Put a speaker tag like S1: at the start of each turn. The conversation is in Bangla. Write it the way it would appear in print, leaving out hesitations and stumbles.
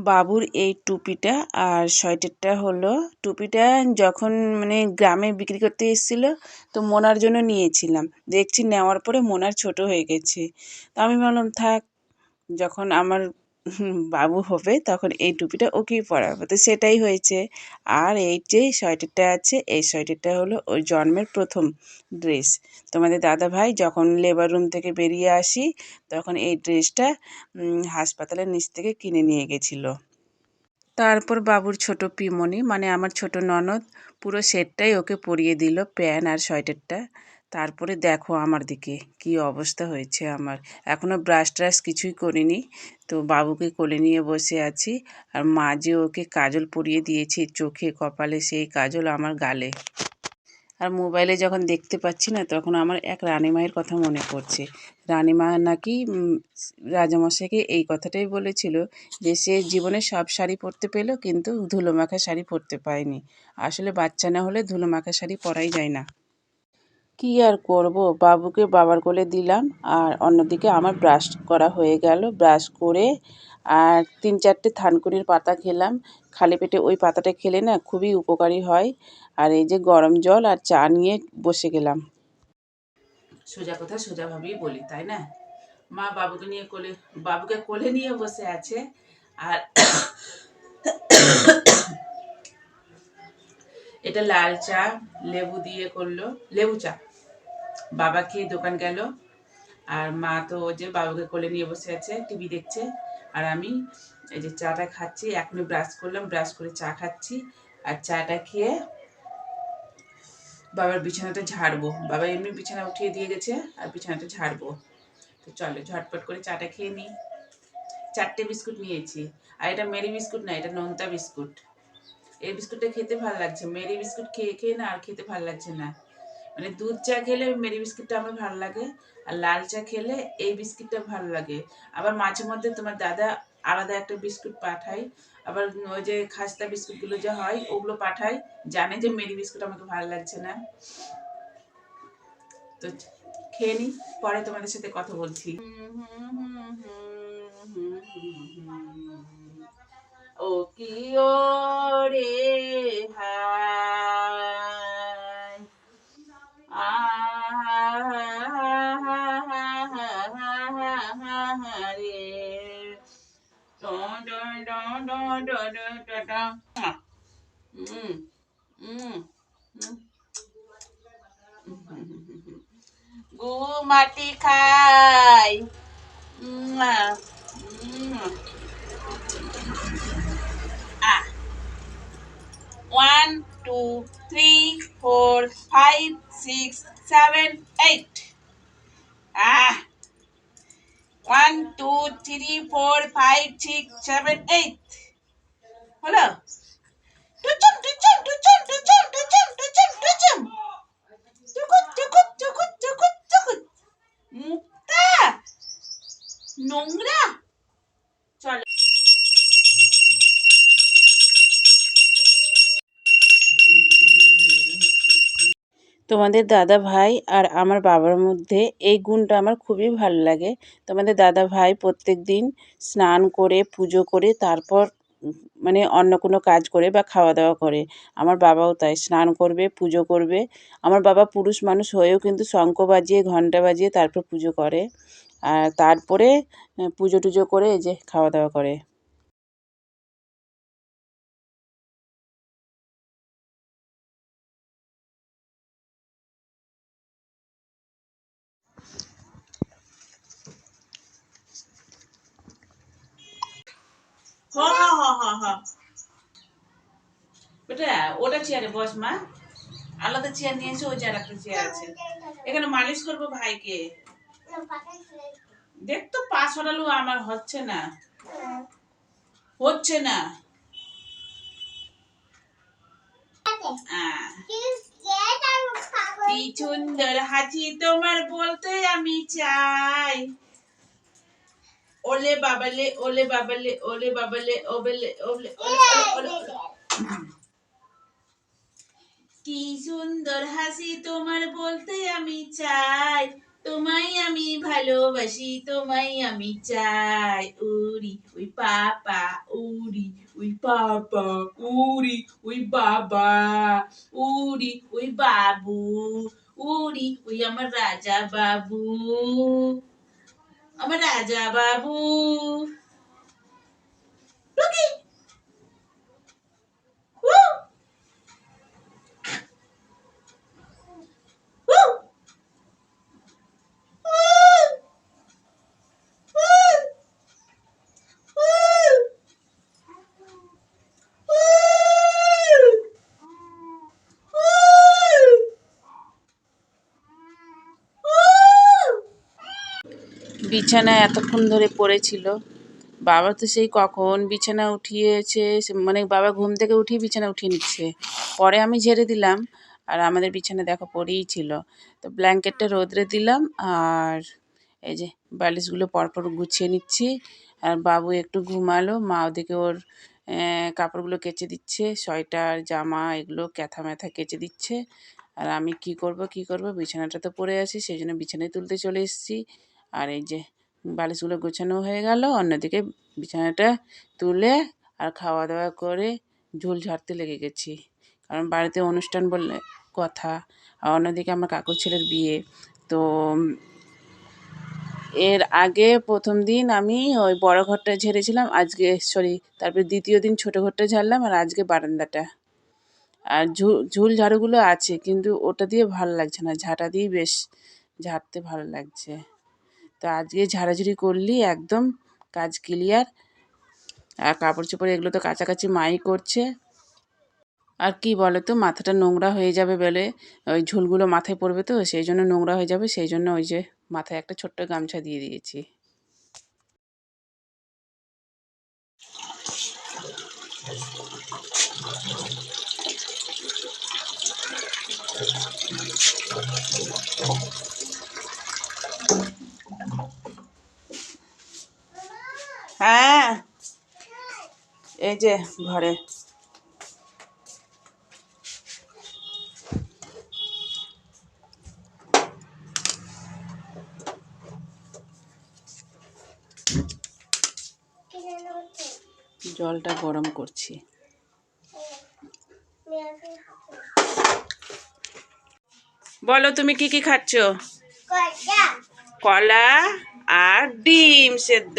S1: বাবুর এই টুপিটা আর সোয়েটারটা হলো, টুপিটা যখন গ্রামে বিক্রি করতে এসেছিল তো মোনার জন্য নিয়েছিলাম। দেখছি নেওয়ার পরে মোনার ছোট হয়ে গেছে। তো আমি ভাবলাম থাক, যখন আমার বাবু হবে তখন এই টুপিটা ওকেই পরাবো। তো সেটাই হয়েছে। আর এই যে সোয়েটারটা আছে, এই সোয়েটারটা হলো ওর জন্মের প্রথম ড্রেস। তোমাদের দাদা ভাই যখন লেবার রুম থেকে বেরিয়ে আসি তখন এই ড্রেসটা হাসপাতালের নিচ থেকে কিনে নিয়ে গেছিলো। তারপর বাবুর ছোট পিমনি আমার ছোট ননদ পুরো সেটটাই ওকে পরিয়ে দিল, প্যান্ট আর সোয়েটারটা। তারপরে দেখো আমার দিকে কি অবস্থা হয়েছে আমার। এখনও ব্রাশ ট্রাশ কিছুই করিনি। তো বাবুকে কোলে নিয়ে বসে আছি। আর মা যে ওকে কাজল পরিয়ে দিয়েছে চোখে কপালে, সেই কাজল আমার গালে। আর মোবাইলে যখন দেখতে পাচ্ছি না তখন আমার এক রানীমায়ের কথা মনে পড়ছে। রানীমা নাকি রাজামশাইকে এই কথাটাই বলেছিল যে সে জীবনে সব শাড়ি পরতে পেলো কিন্তু ধুলো মাখা শাড়ি পরতে পায়নি। আসলে বাচ্চা না হলে ধুলো মাখা শাড়ি পরাই যায় না। কি আর করব, বাবুকে বাবার কোলে দিলাম আর অন্যদিকে আমার ব্রাশ করা হয়ে গেল। ব্রাশ করে আর 3-4টে থানকুনির পাতা খেলাম। খালি পেটে ওই পাতাটা খেলে না খুবই উপকারী হয়। আর এই যে গরম জল আর চা নিয়ে বসে গেলাম। সোজা কথা সোজাভাবেই বলি, তাই না? মা বাবুকে কোলে নিয়ে বসে আছে। আর এটা লাল চা লেবু দিয়ে করলো, লেবু চা। বাবা খেয়ে দোকান গেল। আর মা তো যে বাবুকে কোলে নিয়ে বসে আছে, টিভি দেখছে। আর আমি এই যে চাটা খাচ্ছি। এখনই ব্রাশ করলাম, ব্রাশ করে চা খাচ্ছি। আর চাটা খেয়ে বাবার বিছানাটা ঝাড়বো। বাবা এমনি বিছানা উঠিয়ে দিয়ে গেছে আর বিছানাটা ঝাড়বো। তো চলো ঝটপট করে চাটা খেয়ে নিই। 4টে বিস্কুট নিয়েছি। আর এটা মেরি বিস্কুট না, এটা নোনতা বিস্কুট। এই বিস্কুটটা খেতে ভালো লাগছে। মেরি বিস্কুট খেয়ে খেয়ে না আর খেতে ভালো লাগছে না। দুধ চা খেলে মেরি বিস্কুটটা আমার ভালো লাগে, আর লাল চা খেলে এই বিস্কুটটা ভালো লাগে। আবার মাঝে মধ্যে তোমার দাদা আলাদা একটা বিস্কুট পাঠায়। আবার ওই যে খাস্তা বিস্কুটগুলো যে হয় ওগুলো পাঠায়, জানে যে মেরি বিস্কুট আমাকে ভালো লাগছে না। তো খেয়ে নি, পরে তোমাদের সাথে কথা বলছি। ও কি ও রে হায় গু মাটি খাই। Ah. 1, 2, 3, 4, 5, 6, 7, 8. Ah. 1, 2, 3, 4, 5, 6, 7, 8. হলো? টুচুম টুচুম টুচুম টুচুম টুচুম টুচুম টুচুম। টুকুত টুকুত টুকুত টুকুত টুকুত। মুক্তা নোংরা। চলো। তোমাদের দাদা ভাই আর আমার বাবার মধ্যে এই গুণটা আমার খুবই ভালো লাগে। তোমাদের দাদা ভাই প্রত্যেক দিন স্নান করে পুজো করে তারপর অন্য কোনো কাজ করে বা খাওয়া দাওয়া করে। আমার বাবাও তাই, স্নান করবে, পুজো করবে। আমার বাবা পুরুষ মানুষ হয়েও কিন্তু শঙ্খ বাজিয়ে ঘণ্টা বাজিয়ে তারপর পুজো করে। আর তারপরে পুজো টুজো করে এই যে খাওয়া দাওয়া করে। বেটা ওটা চেয়ারে বস মা। আলাদা চেয়ার নিয়ে এসে ওই যে একটা চেয়ার আছে, এখানে মালিশ করবো ভাইকে। দেখ তো পা সরালো, আমার হচ্ছে না, হচ্ছে না। কি সুন্দর হাসি তোমার বলতে আমি চাই। ওলে বাবালে ওলে বাবালে ওলে বাবালে ওবেলে ওলে ওলে ওলে ওলে। কি সুন্দর হাসি তোমার বলতে আমি চাই, তোমায় আমি ভালোবাসি, তোমায় আমি চাই। উড়ি ওই পাপা উড়ি। বাবা, উড়ি ওই বাবা, উড়ি ওই বাবু, উড়ি ওই আমার রাজা বাবু, আমার রাজা বাবু। টুকি, উ, উ, উ, বিছানায় এতক্ষণ ধরে পড়েছিল। বাবা তো সেই কখন বিছানা উঠিয়েছে, মানে বাবা ঘুম থেকে উঠিয়ে বিছানা উঠিয়ে নিচ্ছে। পরে আমি ঝেড়ে দিলাম, আর আমাদের বিছানা দেখো পড়েই ছিল। তো ব্ল্যাঙ্কেটটা রোদ্রে দিলাম, আর এই যে বালিশগুলো পরপর গুছিয়ে নিচ্ছি। আর বাবু একটু ঘুমালো, মা ওদিকে ওর কাপড়গুলো কেচে দিচ্ছে, সোয়েটার জামা এগুলো ক্যাথা ম্যাথা কেচে দিচ্ছে। আর আমি কি করব বিছানাটা তো পড়ে আছে, সেই জন্য বিছানায় তুলতে চলে এসেছি। আর এই যে বালিশগুলো গোছানো হয়ে গেল, অন্যদিকে বিছানাটা তুলে আর খাওয়া দাওয়া করে ঝুল ঝাড়তে লেগে গেছি, কারণ বাড়িতে অনুষ্ঠান বললে কথা। আর অন্যদিকে আমার কাকুর ছেলের বিয়ে। তো এর আগে প্রথম দিন আমি ওই বড় ঘরটা ঝেড়েছিলাম, আজকে তারপরে দ্বিতীয় দিন ছোট ঘরটা ঝাড়লাম, আর আজকে বারান্দাটা। আর ঝুল ঝাড়ুগুলো আছে, কিন্তু ওটা দিয়ে ভালো লাগছে না, ঝাঁটা দিয়েই বেশ ঝাড়তে ভালো লাগছে। তো আজকে ঝাড়াঝুড়ি করলি একদম কাজ ক্লিয়ার। আর কাপড় চোপড় এগুলো তো কাছাকাছি মাই করছে। আর কি বলো তো, মাথাটা নোংরা হয়ে যাবে বলে, ওই ঝুলগুলো মাথায় পড়বে তো সেই জন্য নোংরা হয়ে যাবে, সেই জন্য ওই যে মাথায় একটা ছোট্ট গামছা দিয়ে দিয়েছি। হ্যাঁ, এই যে ঘরে। জলটা গরম করছি। বলো তুমি কি কি খাচ্ছ? কলা আর ডিম সেদ্ধ।